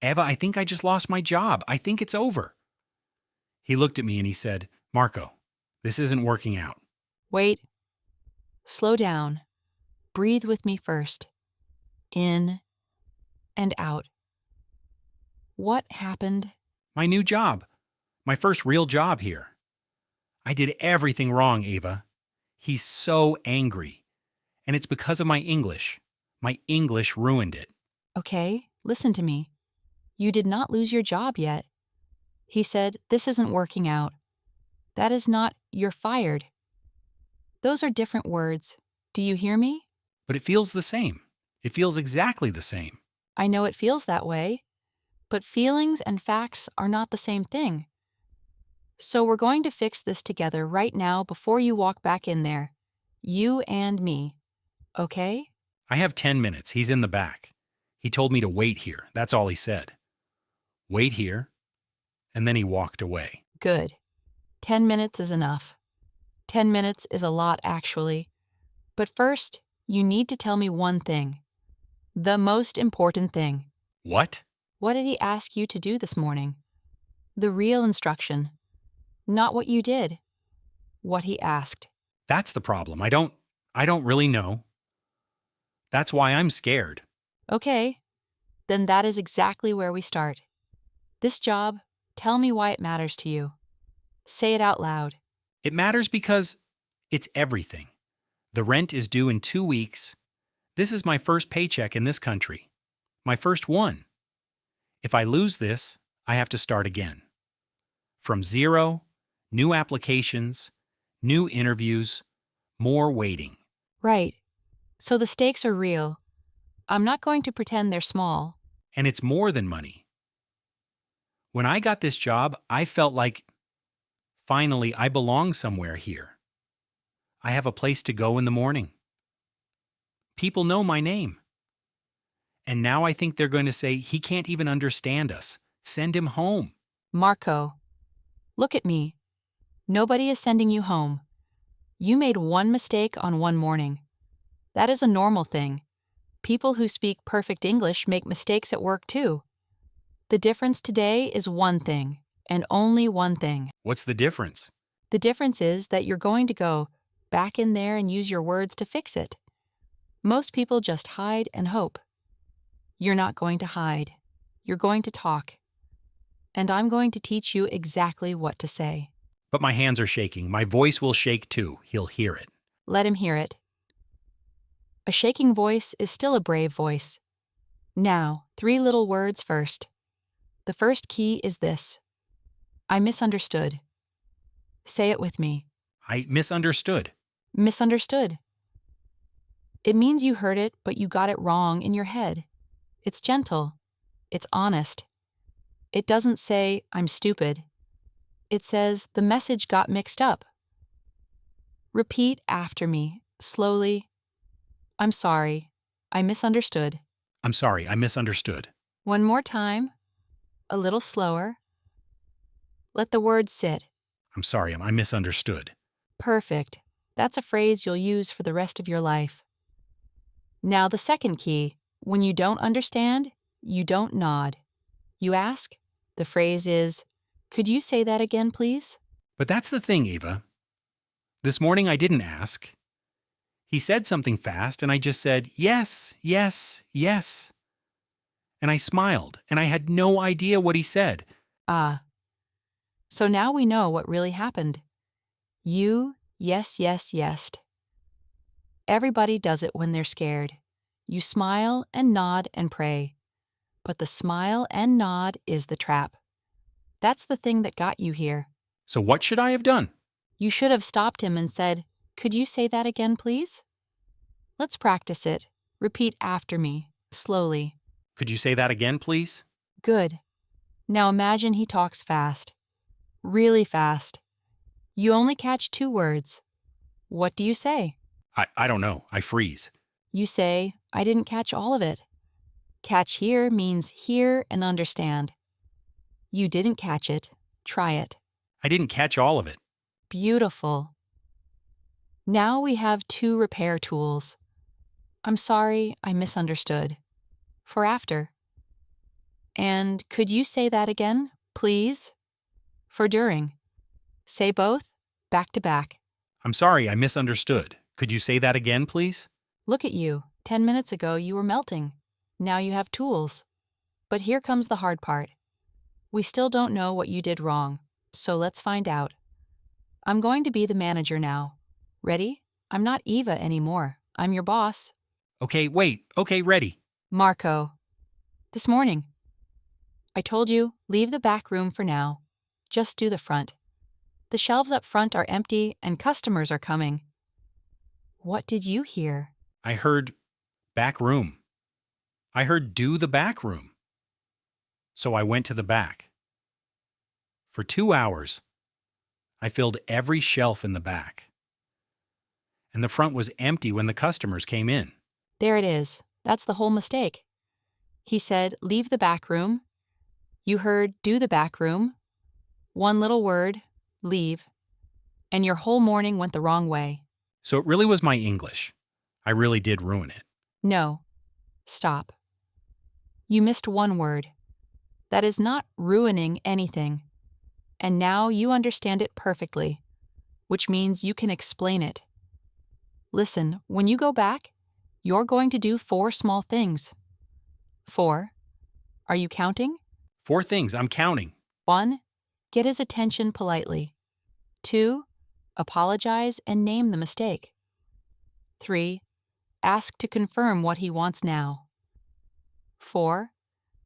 Eva, I think I just lost my job. I think it's over. He looked at me and he said, Marco, this isn't working out. Wait. Slow down. Breathe with me first. In and out. What happened? My new job. My first real job here. I did everything wrong, Ava. He's so angry. And it's because of my English. My English ruined it. Okay, listen to me. You did not lose your job yet. He said, this isn't working out. That is not, you're fired. Those are different words. Do you hear me? But it feels the same. It feels exactly the same. I know it feels that way, but feelings and facts are not the same thing. So we're going to fix this together right now before you walk back in there. You and me. Okay? I have 10 minutes. He's in the back. He told me to wait here. That's all he said. Wait here. And then he walked away. Good. 10 minutes is enough. 10 minutes is a lot, actually. But first, you need to tell me one thing. The most important thing. What? What did he ask you to do this morning? The real instruction. Not what you did. What he asked. That's the problem. I don't really know. That's why I'm scared. Okay. Then that is exactly where we start. This job, tell me why it matters to you. Say it out loud. It matters because it's everything. The rent is due in 2 weeks. This is my first paycheck in this country. My first one. If I lose this, I have to start again. From zero, new applications, new interviews, more waiting. Right. So the stakes are real. I'm not going to pretend they're small. And it's more than money. When I got this job, I felt like, finally, I belong somewhere here. I have a place to go in the morning. People know my name. And now I think they're going to say, he can't even understand us. Send him home. Marco, look at me. Nobody is sending you home. You made one mistake on one morning. That is a normal thing. People who speak perfect English make mistakes at work too. The difference today is one thing, and only one thing. What's the difference? The difference is that you're going to go back in there and use your words to fix it. Most people just hide and hope. You're not going to hide. You're going to talk. And I'm going to teach you exactly what to say. But my hands are shaking. My voice will shake too. He'll hear it. Let him hear it. A shaking voice is still a brave voice. Now, 3 little words first. The first key is this. I misunderstood. Say it with me. I misunderstood. Misunderstood. It means you heard it, but you got it wrong in your head. It's gentle. It's honest. It doesn't say, I'm stupid. It says, the message got mixed up. Repeat after me, slowly. I'm sorry. I misunderstood. I'm sorry, I misunderstood. One more time. A little slower. Let the word sit. I'm sorry, I misunderstood. Perfect. That's a phrase you'll use for the rest of your life. Now the second key. When you don't understand, you don't nod. You ask. The phrase is, could you say that again, please? But that's the thing, Eva. This morning I didn't ask. He said something fast and I just said, yes, yes, yes. And I smiled and I had no idea what he said. Ah. So now we know what really happened. You, yes, yes, yes'd. Everybody does it when they're scared. You smile and nod and pray. But the smile and nod is the trap. That's the thing that got you here. So what should I have done? You should have stopped him and said, could you say that again, please? Let's practice it. Repeat after me, slowly. Could you say that again, please? Good. Now imagine he talks fast. Really fast. You only catch 2 words. What do you say? I don't know. I freeze. You say, I didn't catch all of it. Catch here means hear and understand. You didn't catch it. Try it. I didn't catch all of it. Beautiful. Now we have 2 repair tools. I'm sorry, I misunderstood. For after. And could you say that again, please? For during. Say both, back to back. I'm sorry, I misunderstood. Could you say that again, please? Look at you. 10 minutes ago, you were melting. Now you have tools. But here comes the hard part. We still don't know what you did wrong, so let's find out. I'm going to be the manager now. Ready? I'm not Eva anymore. I'm your boss. Okay, wait. Okay, ready. Marco. This morning. I told you, leave the back room for now. Just do the front. The shelves up front are empty and customers are coming. What did you hear? I heard back room. I heard do the back room. So I went to the back. For 2 hours, I filled every shelf in the back. And the front was empty when the customers came in. There it is. That's the whole mistake. He said, leave the back room. You heard, do the back room. One little word, leave. And your whole morning went the wrong way. So it really was my English. I really did ruin it. No. Stop. You missed one word. That is not ruining anything. And now you understand it perfectly, which means you can explain it. Listen, when you go back, you're going to do 4 small things. 4. Are you counting? 4 things, I'm counting. 1. Get his attention politely. 2. Apologize and name the mistake. 3. Ask to confirm what he wants now. 4.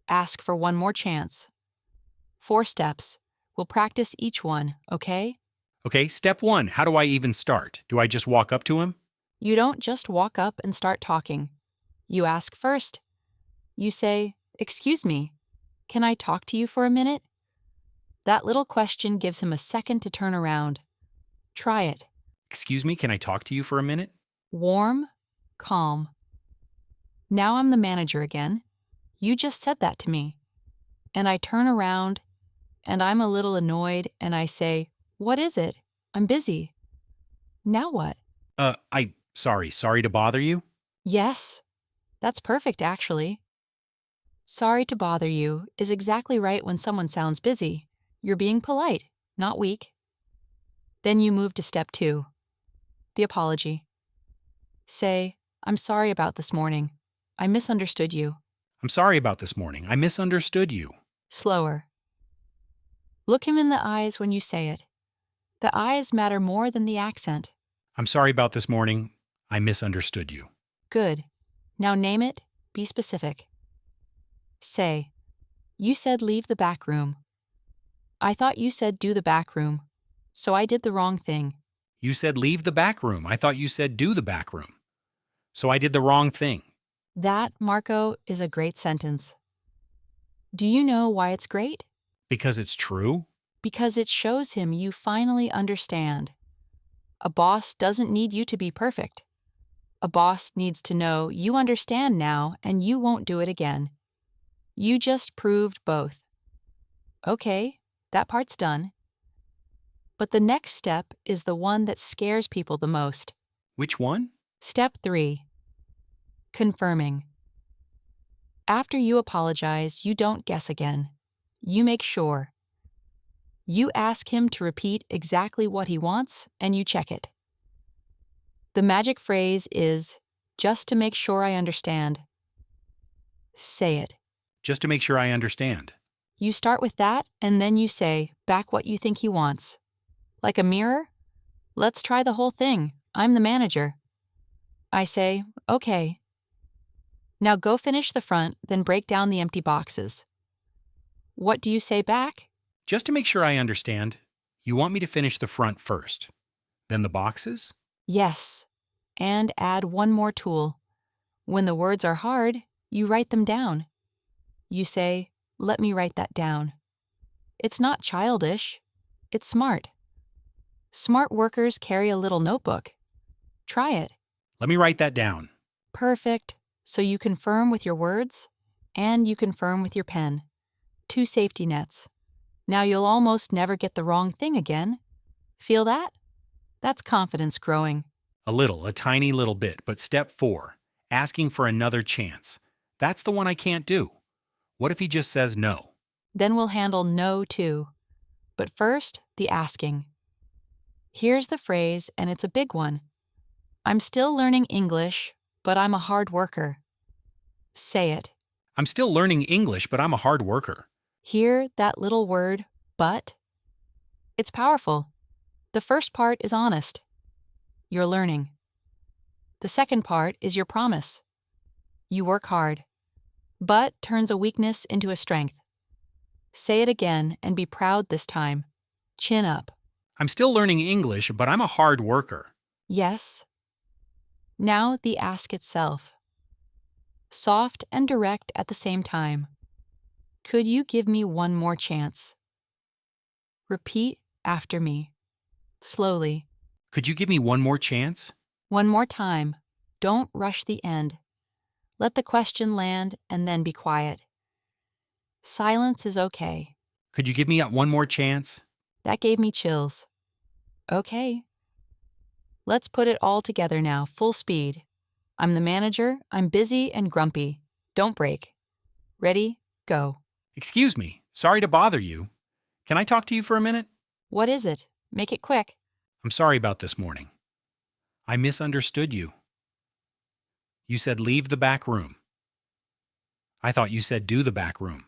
Ask for one more chance. 4 steps. We'll practice each one, okay? Okay, step 1, how do I even start? Do I just walk up to him? You don't just walk up and start talking. You ask first. You say, "Excuse me, can I talk to you for a minute?" That little question gives him a second to turn around. Try it. Excuse me, can I talk to you for a minute? Warm, calm. Now I'm the manager again. You just said that to me. And I turn around, and I'm a little annoyed, and I say, "What is it? I'm busy." Now what? Sorry to bother you? Yes. That's perfect, actually. Sorry to bother you is exactly right when someone sounds busy. You're being polite, not weak. Then you move to step 2, the apology. Say, "I'm sorry about this morning. I misunderstood you." I'm sorry about this morning. I misunderstood you. Slower. Look him in the eyes when you say it. The eyes matter more than the accent. I'm sorry about this morning. I misunderstood you. Good. Now name it, be specific. Say, "You said leave the back room. I thought you said do the back room, so I did the wrong thing." You said leave the back room. I thought you said do the back room. So I did the wrong thing. That, Marco, is a great sentence. Do you know why it's great? Because it's true? Because it shows him you finally understand. A boss doesn't need you to be perfect. A boss needs to know you understand now and you won't do it again. You just proved both. Okay, that part's done. But the next step is the one that scares people the most. Which one? Step 3. Confirming. After you apologize, you don't guess again. You make sure. You ask him to repeat exactly what he wants, and you check it. The magic phrase is, "just to make sure I understand." Say it. Just to make sure I understand. You start with that, and then you say back what you think he wants. Like a mirror? "Let's try the whole thing. I'm the manager." I say, "Okay." Now go finish the front, then break down the empty boxes. What do you say back? Just to make sure I understand, you want me to finish the front first. Then the boxes? Yes. And add one more tool. When the words are hard, you write them down. You say, "Let me write that down." It's not childish. It's smart. Smart workers carry a little notebook. Try it. Let me write that down. Perfect. So you confirm with your words, and you confirm with your pen. 2 safety nets. Now you'll almost never get the wrong thing again. Feel that? That's confidence growing. A tiny little bit, but step 4, asking for another chance. That's the one I can't do. What if he just says no? Then we'll handle no too. But first, the asking. Here's the phrase, and it's a big one. I'm still learning English, but I'm a hard worker. Say it. I'm still learning English, but I'm a hard worker. Hear that little word, but? It's powerful. The first part is honest. You're learning. The second part is your promise. You work hard. But turns a weakness into a strength. Say it again and be proud this time. Chin up. I'm still learning English, but I'm a hard worker. Yes. Now the ask itself. Soft and direct at the same time. Could you give me one more chance? Repeat after me. Slowly. Could you give me one more chance? One more time. Don't rush the end. Let the question land and then be quiet. Silence is okay. Could you give me one more chance? That gave me chills. Okay. Let's put it all together now, full speed. I'm the manager, I'm busy and grumpy. Don't break. Ready? Go. Excuse me, sorry to bother you. Can I talk to you for a minute? What is it? Make it quick. I'm sorry about this morning. I misunderstood you. You said leave the back room. I thought you said do the back room.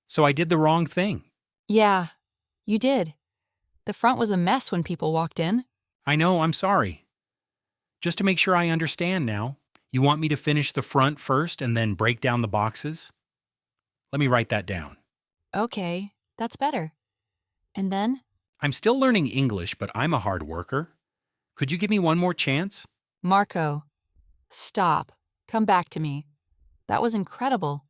So I did the wrong thing. Yeah, you did. The front was a mess when people walked in. I know, I'm sorry. Just to make sure I understand now, you want me to finish the front first and then break down the boxes? Let me write that down. Okay, that's better. And then? I'm still learning English, but I'm a hard worker. Could you give me one more chance? Marco, stop. Come back to me. That was incredible.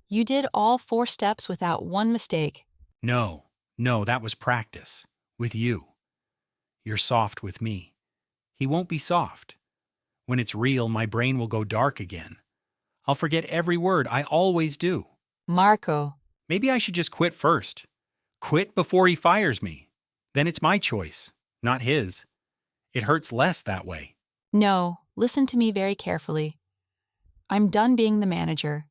You did all 4 steps without one mistake. No, that was practice. With you. You're soft with me. He won't be soft. When it's real, my brain will go dark again. I'll forget every word. I always do. Marco. Maybe I should just quit first. Quit before he fires me. Then it's my choice, not his. It hurts less that way. No, listen to me very carefully. I'm done being the manager.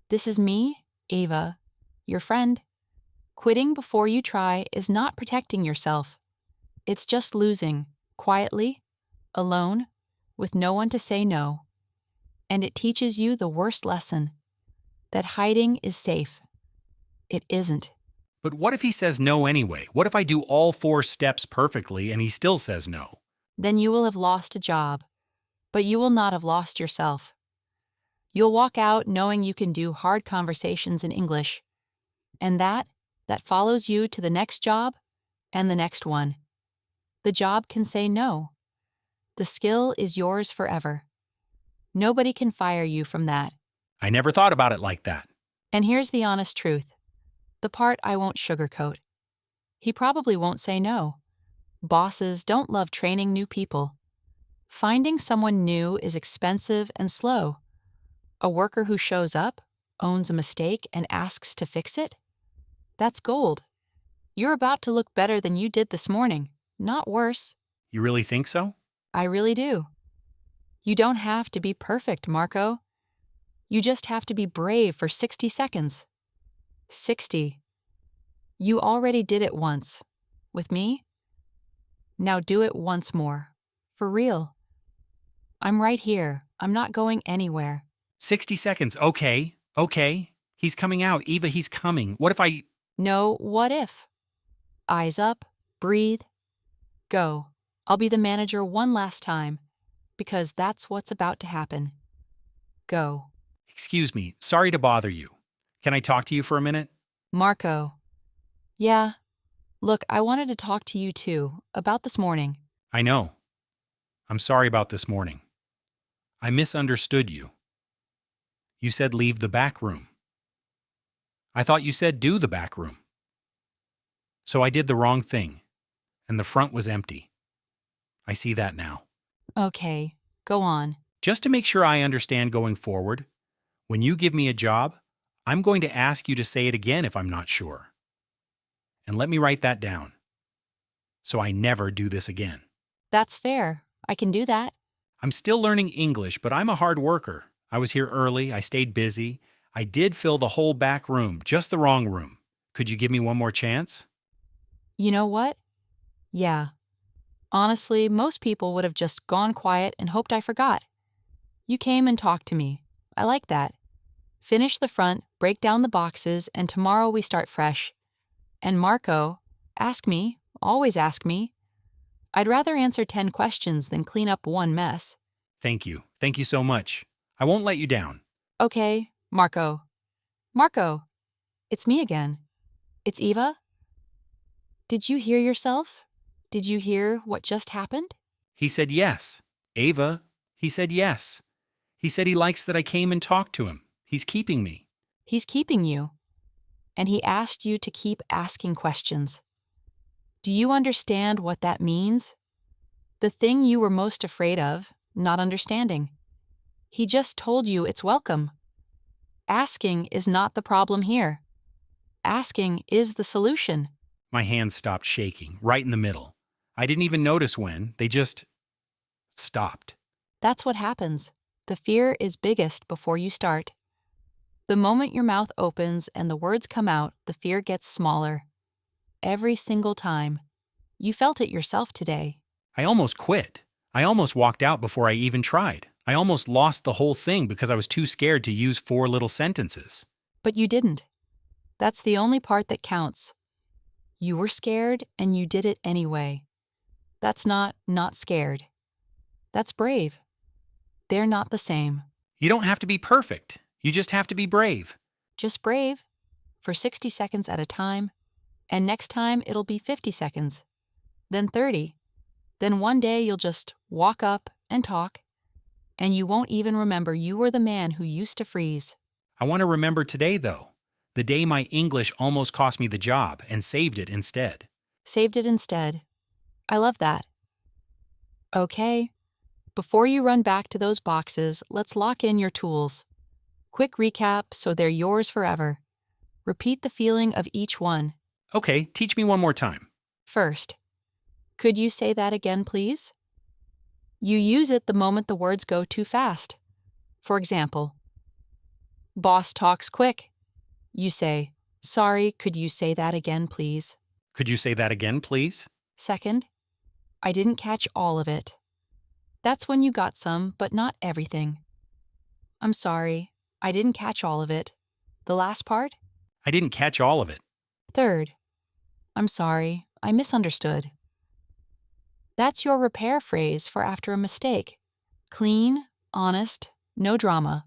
This is me, Ava, your friend. Quitting before you try is not protecting yourself. It's just losing, quietly, alone, with no one to say no. And it teaches you the worst lesson, that hiding is safe. It isn't. But what if he says no anyway? What if I do all 4 steps perfectly and he still says no? Then you will have lost a job, but you will not have lost yourself. You'll walk out knowing you can do hard conversations in English, and that follows you to the next job and the next one. The job can say no. The skill is yours forever. Nobody can fire you from that. I never thought about it like that. And here's the honest truth, the part I won't sugarcoat. He probably won't say no. Bosses don't love training new people. Finding someone new is expensive and slow. A worker who shows up, owns a mistake, and asks to fix it? That's gold. You're about to look better than you did this morning, not worse. You really think so? I really do. You don't have to be perfect, Marco. You just have to be brave for 60 seconds. 60. You already did it once. With me? Now do it once more. For real. I'm right here. I'm not going anywhere. 60 seconds. Okay. He's coming out. Eva, he's coming. What if I... No, what if? Eyes up, breathe, go. I'll be the manager one last time, because that's what's about to happen. Go. Excuse me. Sorry to bother you. Can I talk to you for a minute? Marco. Yeah. Look, I wanted to talk to you too, about this morning. I know. I'm sorry about this morning. I misunderstood you. You said leave the back room. I thought you said do the back room. So I did the wrong thing, and the front was empty. I see that now. Okay, go on. Just to make sure I understand going forward, when you give me a job, I'm going to ask you to say it again if I'm not sure. And let me write that down, so I never do this again. That's fair. I can do that. I'm still learning English, but I'm a hard worker. I was here early, I stayed busy, I did fill the whole back room, just the wrong room. Could you give me one more chance? You know what? Yeah. Honestly, most people would have just gone quiet and hoped I forgot. You came and talked to me. I like that. Finish the front, break down the boxes, and tomorrow we start fresh. And Marco, ask me, always ask me. I'd rather answer 10 questions than clean up one mess. Thank you. Thank you so much. I won't let you down. Okay, Marco. Marco, it's me again. It's Eva. Did you hear yourself? Did you hear what just happened? He said yes. Ava, he said yes. He said he likes that I came and talked to him. He's keeping me. He's keeping you. And he asked you to keep asking questions. Do you understand what that means? The thing you were most afraid of, not understanding. He just told you it's welcome. Asking is not the problem here. Asking is the solution. My hands stopped shaking, right in the middle. I didn't even notice when. They just stopped. That's what happens. The fear is biggest before you start. The moment your mouth opens and the words come out, the fear gets smaller. Every single time. You felt it yourself today. I almost quit. I almost walked out before I even tried. I almost lost the whole thing because I was too scared to use 4 little sentences. But you didn't. That's the only part that counts. You were scared and you did it anyway. That's not scared. That's brave. They're not the same. You don't have to be perfect. You just have to be brave. Just brave. For 60 seconds at a time. And next time it'll be 50 seconds. Then 30. Then one day you'll just walk up and talk. And you won't even remember you were the man who used to freeze. I want to remember today, though. The day my English almost cost me the job and saved it instead. Saved it instead. I love that. Okay. Before you run back to those boxes, let's lock in your tools. Quick recap so they're yours forever. Repeat the feeling of each one. Okay, teach me one more time. First, could you say that again, please? You use it the moment the words go too fast. For example, boss talks quick. You say, sorry, could you say that again, please? Could you say that again, please? Second, I didn't catch all of it. That's when you got some, but not everything. I'm sorry, I didn't catch all of it. The last part? I didn't catch all of it. Third, I'm sorry, I misunderstood. That's your repair phrase for after a mistake. Clean, honest, no drama.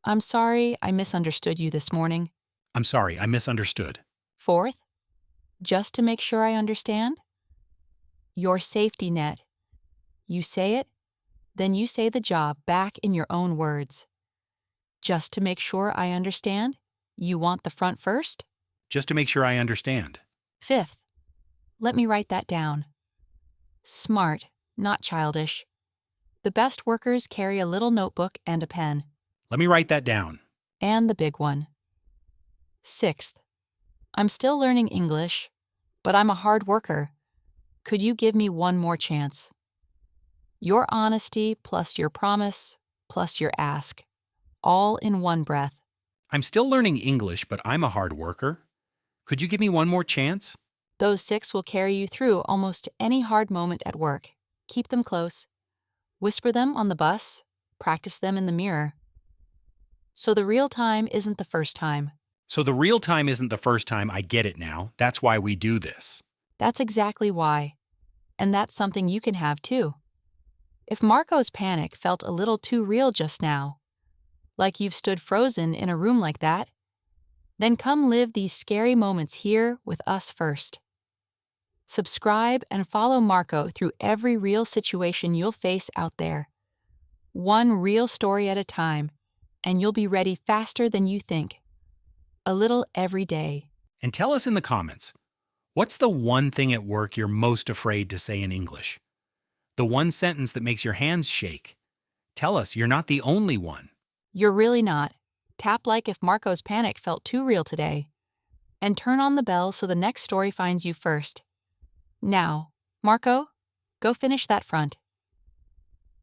I'm sorry, I misunderstood you this morning. I'm sorry, I misunderstood. Fourth, just to make sure I understand. Your safety net. You say it, then you say the job back in your own words. Just to make sure I understand, you want the front first? Just to make sure I understand. Fifth, let me write that down. Smart, not childish. The best workers carry a little notebook and a pen. Let me write that down. And the big one. Sixth, I'm still learning English, but I'm a hard worker. Could you give me one more chance? Your honesty plus your promise plus your ask. All in one breath. I'm still learning English, but I'm a hard worker. Could you give me one more chance? Those 6 will carry you through almost any hard moment at work. Keep them close. Whisper them on the bus. Practice them in the mirror. So the real time isn't the first time. So the real time isn't the first time. I get it now. That's why we do this. That's exactly why. And that's something you can have too. If Marco's panic felt a little too real just now, like you've stood frozen in a room like that, then come live these scary moments here with us first. Subscribe and follow Marco through every real situation you'll face out there. One real story at a time, and you'll be ready faster than you think. A little every day. And tell us in the comments, what's the one thing at work you're most afraid to say in English? The one sentence that makes your hands shake. Tell us you're not the only one. You're really not. Tap like if Marco's panic felt too real today. And turn on the bell so the next story finds you first. Now, Marco, go finish that front.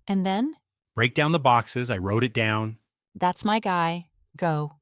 And then? Break down the boxes. I wrote it down. That's my guy. Go.